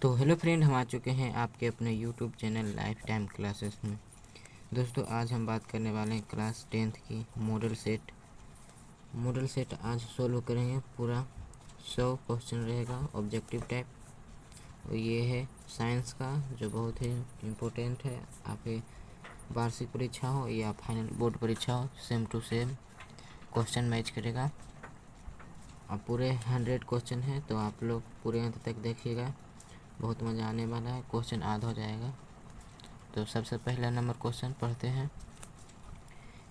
तो hello friend, हम आ चुके हैं आपके अपने YouTube channel life time classes में। दोस्तों, आज हम बात करने वाले हैं क्लास 10th की मॉडल सेट आज सोल्व करेंगे। पूरा 100 क्वेश्चन रहेगा, ऑब्जेक्टिव टाइप। और ये है साइंस का, जो बहुत ही इम्पोर्टेंट है। आपके वार्षिक परीक्षा हो या फाइनल बोर्ड परीक्षा हो, same to same question match करेगा। अब पूरे 100 क्वेश्चन हैं, तो आप लोग पूरे अंत तक देखिएगा, बहुत मज़ा आने वाला है। क्वेश्चन आधा हो जाएगा। तो सबसे पहला नंबर क्वेश्चन पढ़ते हैं।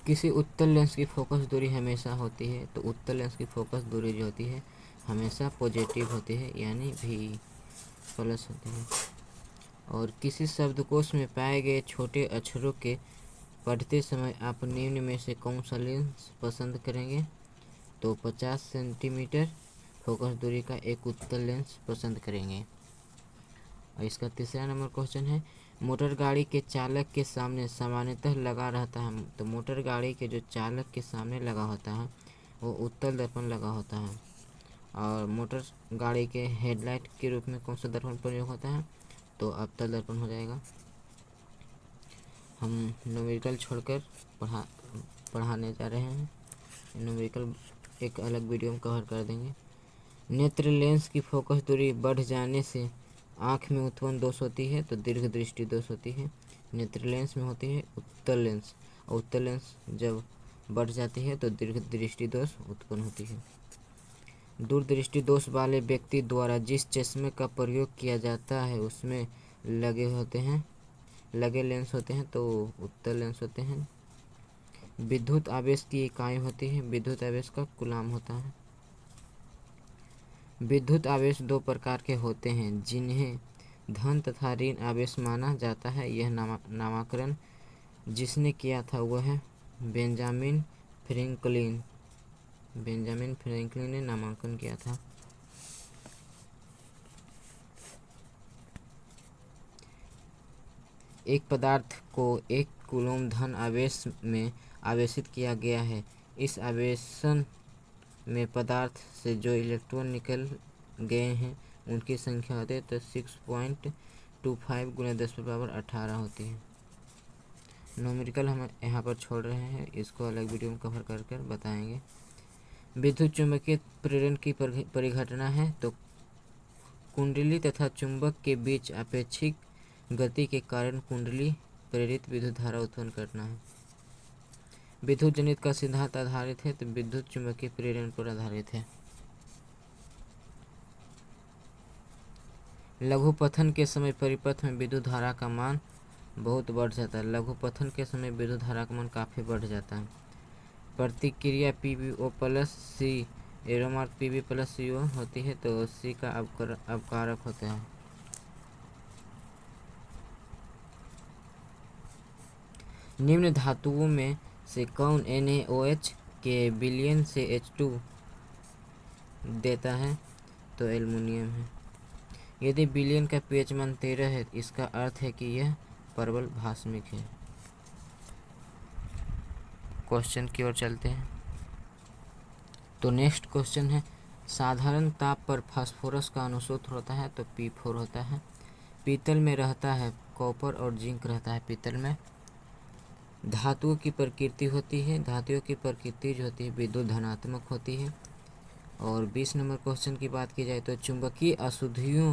किसी उत्तल लेंस की फोकस दूरी हमेशा होती है, तो उत्तल लेंस की फोकस दूरी जो होती है हमेशा पॉजिटिव होती है, यानी भी प्लस होती है। और किसी शब्दकोश में पाए गए छोटे अक्षरों के पढ़ते समय आप निम्न में से कौन सा लेंस पसंद करेंगे? तो 50 सेंटीमीटर फोकस दूरी का एक उत्तल लेंस पसंद करेंगे। और इसका तीसरा नंबर क्वेश्चन है, मोटर गाड़ी के चालक के सामने सामान्यतः लगा रहता है। तो मोटर गाड़ी के जो चालक के सामने लगा होता है वो उत्तल दर्पण लगा होता है। और मोटर गाड़ी के हेडलाइट के रूप में कौन सा दर्पण प्रयोग होता है? तो अवतल दर्पण हो जाएगा। हम न्यूमेरिकल छोड़कर पढ़ाने जा रहे हैं। न्यूमेरिकल एक अलग वीडियो में कवर कर देंगे। नेत्र लेंस की फोकस दूरी बढ़ जाने से आँख में उत्पन्न दोष होती है, तो दीर्घ दृष्टि दोष होती है। नेत्र लेंस में होती है उत्तल लेंस, और उत्तल लेंस जब बढ़ जाती है तो दीर्घ दृष्टि दोष उत्पन्न होती है। दूरदृष्टि दोष वाले व्यक्ति द्वारा जिस चश्मे का प्रयोग किया जाता है उसमें लगे लेंस होते हैं, तो उत्तल लेंस होते हैं। विद्युत आवेश की इकाई होती है, विद्युत आवेश का कूलाम होता है। विद्युत आवेश दो प्रकार के होते हैं, जिन्हें धन तथा ऋण आवेश माना जाता है। यह नामकरण जिसने किया था वह है बेंजामिन फ्रैंकलिन ने नामांकन किया था। एक पदार्थ को 1 कूलम धन आवेश में आवेशित किया गया है। इस आवेशन में पदार्थ से जो इलेक्ट्रॉन निकल गए हैं उनकी संख्या होती है तो 6.25 गुना 10⁻18 होती है। न्यूमेरिकल हम यहाँ पर छोड़ रहे हैं, इसको अलग वीडियो में कवर कर कर बताएंगे। विद्युत चुम्बकीय प्रेरण की परिघटना है, तो कुंडली तथा चुंबक के बीच अपेक्षिक गति के कारण कुंडली प्रेरित विद्युत धारा उत्पन्न करना है। विद्युत जनित का सिद्धांत आधारित है, तो विद्युत चुम्बकीय प्रेरण पर आधारित है। लघुपथन के समय परिपथ में विद्युत धारा का मान बहुत बढ़ जाता है। लघुपथन के समय विद्युत धारा का मान काफ़ी बढ़ जाता है। प्रतिक्रिया PbO प्लस सी एरोमार्क Pb प्लस CO होती है, तो C का अवकारक होता है। निम्न धातुओं में से कौन NaOH के विलयन से H2 देता है? तो एल्युमिनियम है। यदि विलयन का pH मान 13 है, इसका अर्थ है कि यह प्रबल भास्मिक है। क्वेश्चन की ओर चलते हैं। तो नेक्स्ट क्वेश्चन है, साधारण ताप पर फास्फोरस का अनुशोधन होता है, तो P4 होता है। पीतल में रहता है कॉपर और जिंक रहता है पीतल में। धातुओं की प्रकृति होती है, धातुओं की प्रकृति जो होती है विद्युत धनात्मक होती है। और 20 नंबर क्वेश्चन की बात की जाए तो चुंबकीय अशुद्धियों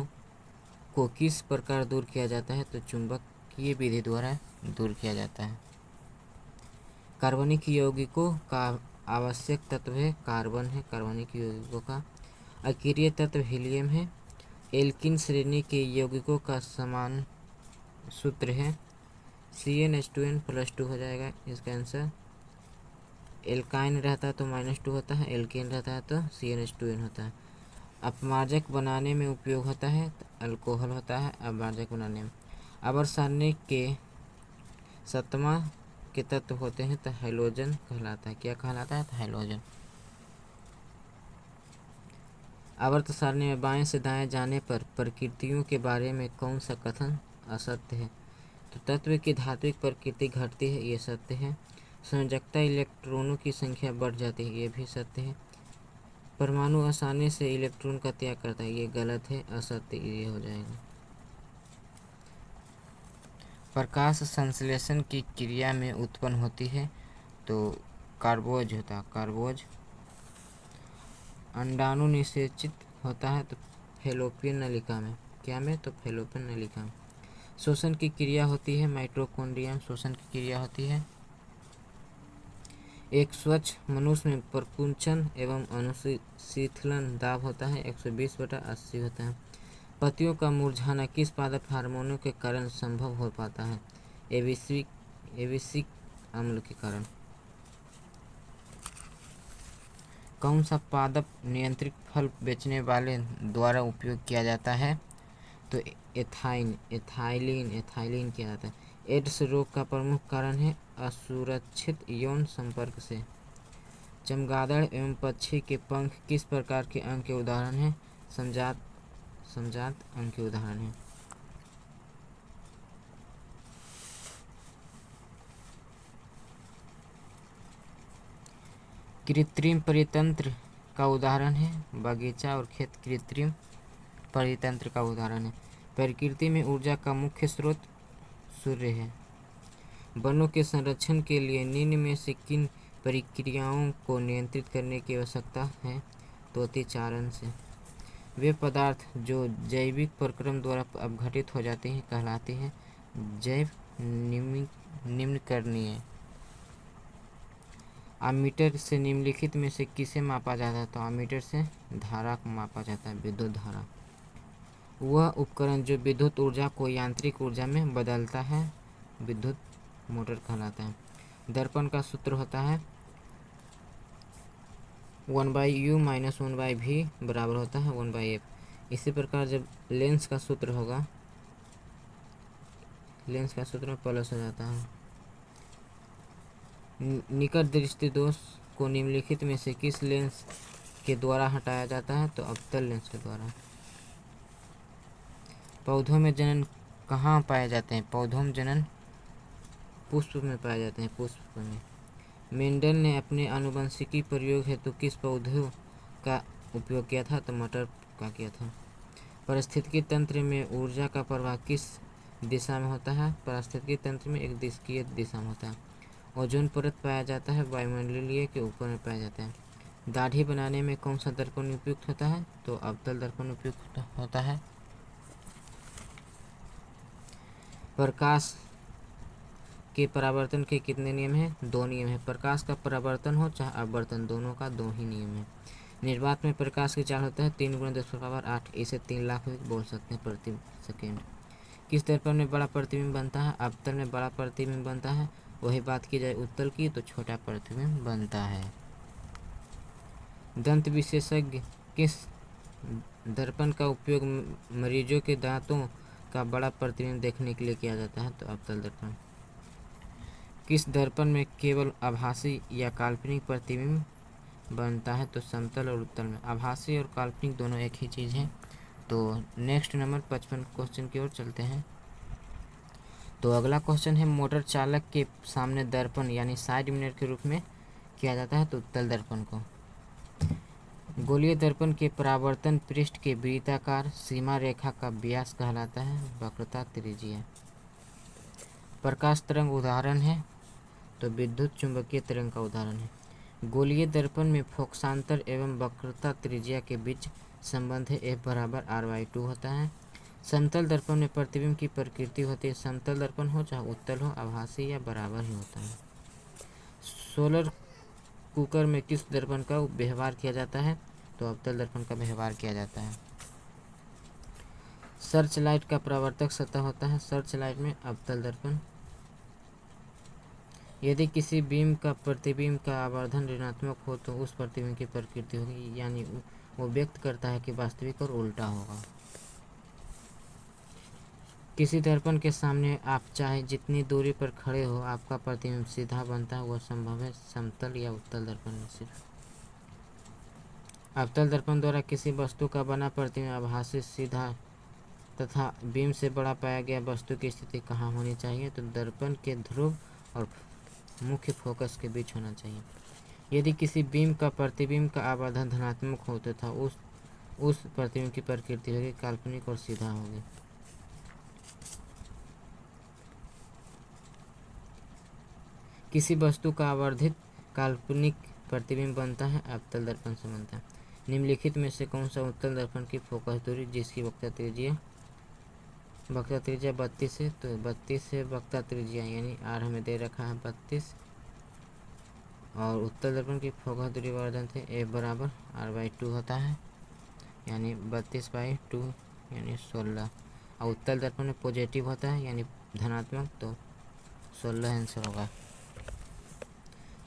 को किस प्रकार दूर किया जाता है? तो चुंबकीय विधि द्वारा दूर किया जाता है। कार्बनिक यौगिकों का आवश्यक तत्व है कार्बन है, कार्बनिक यौगिकों का। अक्रिय तत्व हीलियम है। एल्किन श्रेणी के यौगिकों का समान सूत्र है CnH2n+2 हो जाएगा इसका आंसर। एल्काइन रहता है तो -2 होता है, एल्केन रहता है तो CnH2n होता है। अपमार्जक बनाने में उपयोग होता है, तो अल्कोहल होता है अपमार्जक बनाने में। आवर्त सारणी के 7वां के तत्व होते हैं, तो हैलोजन कहलाता है। क्या कहलाता है? तो हैलोजन। आवर्त सारणी में बाएं से दाएं जाने पर प्रकृतियों के बारे में कौन सा कथन असत्य है? तो तत्व की धात्विक प्रकृति घटती है, ये सत्य है। संयोजकता इलेक्ट्रॉनों की संख्या बढ़ जाती है, ये भी सत्य है। परमाणु आसानी से इलेक्ट्रॉन का त्याग करता है, ये गलत है, असत्य ये हो जाएगा। प्रकाश संश्लेषण की क्रिया में उत्पन्न होती है तो कार्बोज होता है, कार्बोज। अंडाणु निषेचित होता है तो फैलोपियन नलिका में, क्या में, तो फैलोपियन नलिका में। श्वसन की क्रिया होती है माइटोकॉन्ड्रिया में श्वसन की क्रिया होती है। एक स्वच्छ मनुष्य में प्रकुंचन एवं अनुशीतलन दाब होता है 120/80 होता है। पत्तियों का मुरझाना किस पादप हार्मोनों के कारण संभव हो पाता है? एविसिक अम्ल के कारण। कौन सा पादप नियंत्रित फल बेचने वाले द्वारा उपयोग किया जाता है? तो एथाइलिन किया जाता है। एड्स रोग का प्रमुख कारण है असुरक्षित यौन संपर्क से। चमगादड़ एवं पक्षी के पंख किस प्रकार के अंग के उदाहरण हैं? समजात अंग के उदाहरण हैं। कृत्रिम परितंत्र का उदाहरण है बगीचा और खेत। कृत्रिम परितंत्र का उदाहरण है। प्रकृति में ऊर्जा का मुख्य स्रोत सूर्य है। वनों के संरक्षण के लिए निम्न में से किन प्रक्रियाओं को नियंत्रित करने की आवश्यकता है? तो अतिचारण से। वे पदार्थ जो जैविक प्रक्रम द्वारा अपघटित हो जाते हैं कहलाते हैं जैव निम्नकरणीय। अमीटर से निम्नलिखित में से किसे मापा जाता है? तो अमीटर से धारा को मापा जाता है, विद्युत धारा। वह उपकरण जो विद्युत ऊर्जा को यांत्रिक ऊर्जा में बदलता है विद्युत मोटर कहलाता है। दर्पण का सूत्र होता है 1/u - 1/v बराबर होता है 1/f। इसी प्रकार जब लेंस का सूत्र होगा, लेंस का सूत्र में प्लस हो जाता है। निकट दृष्टि दोष को निम्नलिखित में से किस लेंस के द्वारा हटाया जाता है? तो अवतल लेंस के द्वारा। पौधों में जनन कहाँ पाए जाते हैं? पौधों में जनन पुष्प में पाए जाते हैं, पुष्प में। मेंडल ने अपने आनुवंशिकी प्रयोग हेतु किस पौधों का उपयोग किया था? तो मटर का किया था। पारिस्थितिकी तंत्र में ऊर्जा का प्रवाह किस दिशा में होता है? पारिस्थितिकी तंत्र में एक दिशकीय दिशा में होता है। ओजोन परत पाया जाता है वायुमंडलीय के ऊपर में पाया जाता है। दाढ़ी बनाने में कौन सा दर्पण उपयुक्त होता है? तो अवतल दर्पण उपयुक्त होता है। प्रकाश के परावर्तन के कितने नियम हैं? 2 नियम हैं। प्रकाश का परावर्तन हो चाहे अपवर्तन, दोनों का 2 ही नियम है। निर्वात में प्रकाश की चाल होता है 3 × 10⁻8। इसे 3 लाख भी बोल सकते हैं प्रति सेकेंड। किस दर्पण में बड़ा प्रतिबिंब बनता है? अवतल में बड़ा प्रतिबिंब बनता है। वही बात की जाए उत्तल की तो छोटा प्रतिबिंब बनता है। दंत विशेषज्ञ किस दर्पण का उपयोग मरीजों के दांतों का बड़ा प्रतिबिंब देखने के लिए किया जाता है? तो अवतल दर्पण। किस दर्पण में केवल आभासी या काल्पनिक प्रतिबिंब बनता है? तो समतल और उत्तल में। आभासी और काल्पनिक दोनों एक ही चीज़ है। तो नेक्स्ट नंबर 55 क्वेश्चन की ओर चलते हैं। तो अगला क्वेश्चन है मोटर चालक के सामने दर्पण यानी साइड मिरर के रूप में किया जाता है तो उत्तल दर्पण को। गोलीय दर्पण के परावर्तन पृष्ठ के वृत्ताकार सीमा रेखा का व्यास कहलाता है वक्रता त्रिज्या। प्रकाश तरंग उदाहरण है तो विद्युत चुंबकीय तरंग का उदाहरण है। गोलीय दर्पण में फोकसांतर एवं वक्रता त्रिज्या के बीच संबंध है F = R/2 होता है। समतल दर्पण में प्रतिबिंब की प्रकृति होती है, समतल दर्पण हो चाहे उत्तल हो, आभासी या बराबर ही होता है। सोलर कुकर में किस दर्पण का व्यवहार किया जाता है? तो अवतल दर्पण का व्यवहार किया जाता है। सर्च लाइट का परावर्तक सतह होता है, सर्च लाइट में अवतल दर्पण। यदि किसी बीम का प्रतिबिंब का आवर्धन ऋणात्मक हो तो उस प्रतिबिंब की प्रकृति होगी, यानी वो व्यक्त करता है कि वास्तविक और उल्टा होगा। किसी दर्पण के सामने आप चाहे जितनी दूरी पर खड़े हो आपका प्रतिबिंब सीधा बनता है, वह संभव है समतल या उत्तल दर्पण में सिर्फ। अवतल दर्पण द्वारा किसी वस्तु का बना प्रतिबिंब आभासी सीधा तथा बीम से बड़ा पाया गया वस्तु की स्थिति कहाँ होनी चाहिए? तो दर्पण के ध्रुव और मुख्य फोकस के बीच होना चाहिए। यदि किसी बीम का प्रतिबिंब का आवर्धन धनात्मक हो तथा उस प्रतिबिंब की प्रकृति होगी काल्पनिक और सीधा होगी। किसी वस्तु का आवर्धित काल्पनिक प्रतिबिंब बनता है अवतल दर्पण से बनता है। निम्नलिखित में से कौन सा उत्तल दर्पण की फोकस दूरी जिसकी वक्रता त्रिज्या 32 है, तो 32 से वक्रता त्रिज्या यानी आर हमें दे रखा है 32, और उत्तल दर्पण की फोकस दूरी वर्धन थे ए बराबर R/2 होता है, यानी 32/2 यानी 16, और उत्तल दर्पण में पॉजिटिव होता है यानी धनात्मक, तो 16 आंसर होगा।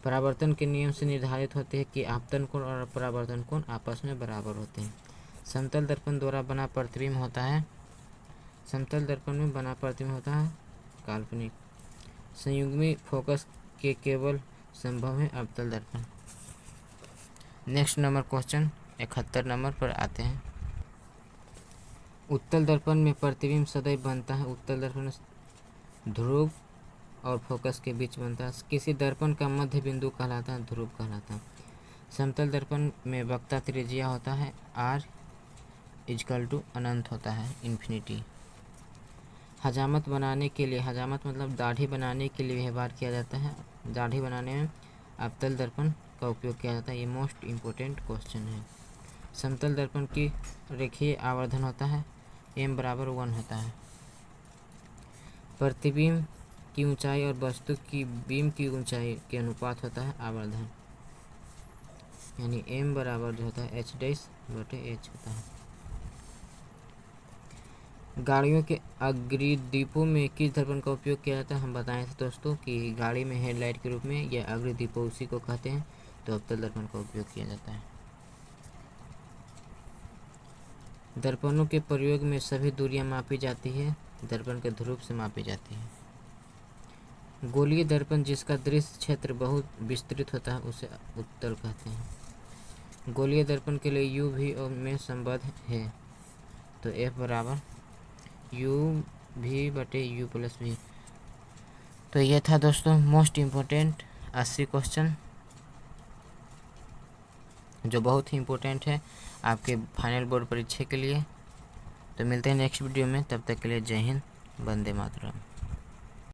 परावर्तन के नियम से निर्धारित होते हैं कि आपतन कोण और परावर्तन कोण आपस में बराबर होते हैं। समतल दर्पण द्वारा बना प्रतिबिंब होता है, समतल दर्पण में बना प्रतिबिंब होता है काल्पनिक। संयुग्मी फोकस के केवल संभव है अवतल दर्पण। नेक्स्ट नंबर क्वेश्चन 71 नंबर पर आते हैं। उत्तल दर्पण में प्रतिबिंब सदैव बनता है, उत्तल दर्पण ध्रुव और फोकस के बीच बनता है। किसी दर्पण का मध्य बिंदु कहलाता है ध्रुव कहलाता है। समतल दर्पण में वक्रता त्रिज्या होता है R = अनंत होता है, इन्फिनिटी। हजामत बनाने के लिए, हजामत मतलब दाढ़ी बनाने के लिए व्यवहार किया जाता है। दाढ़ी बनाने में अवतल दर्पण का उपयोग किया जाता है। ये मोस्ट इम्पोर्टेंट क्वेश्चन है। समतल दर्पण की रेखीय आवर्धन होता है m = 1 होता है। प्रतिबिंब की ऊंचाई और वस्तु की बीम की ऊंचाई के अनुपात होता है आवर्धन, यानी m बराबर जो होता है h'/h होता है। गाड़ियों के अग्रिदीपों में किस दर्पण का उपयोग किया जाता है? हम बताए थे दोस्तों कि गाड़ी में हेडलाइट के रूप में या अग्रिदीपों उसी को कहते हैं, तो अवतल दर्पण का उपयोग किया जाता है। दर्पणों के प्रयोग में सभी दूरियां मापी जाती है, दर्पण के ध्रुव से मापी जाती है। गोलीय दर्पण जिसका दृश्य क्षेत्र बहुत विस्तृत होता है उसे उत्तल कहते हैं। गोलीय दर्पण के लिए u v में संबद्ध है, तो F बराबर UV/U+V। तो ये था दोस्तों मोस्ट इम्पोर्टेंट 80 क्वेश्चन, जो बहुत ही इम्पोर्टेंट है आपके फाइनल बोर्ड परीक्षा के लिए। तो मिलते हैं नेक्स्ट वीडियो में, तब तक के लिए जय हिंद, वंदे मातरम।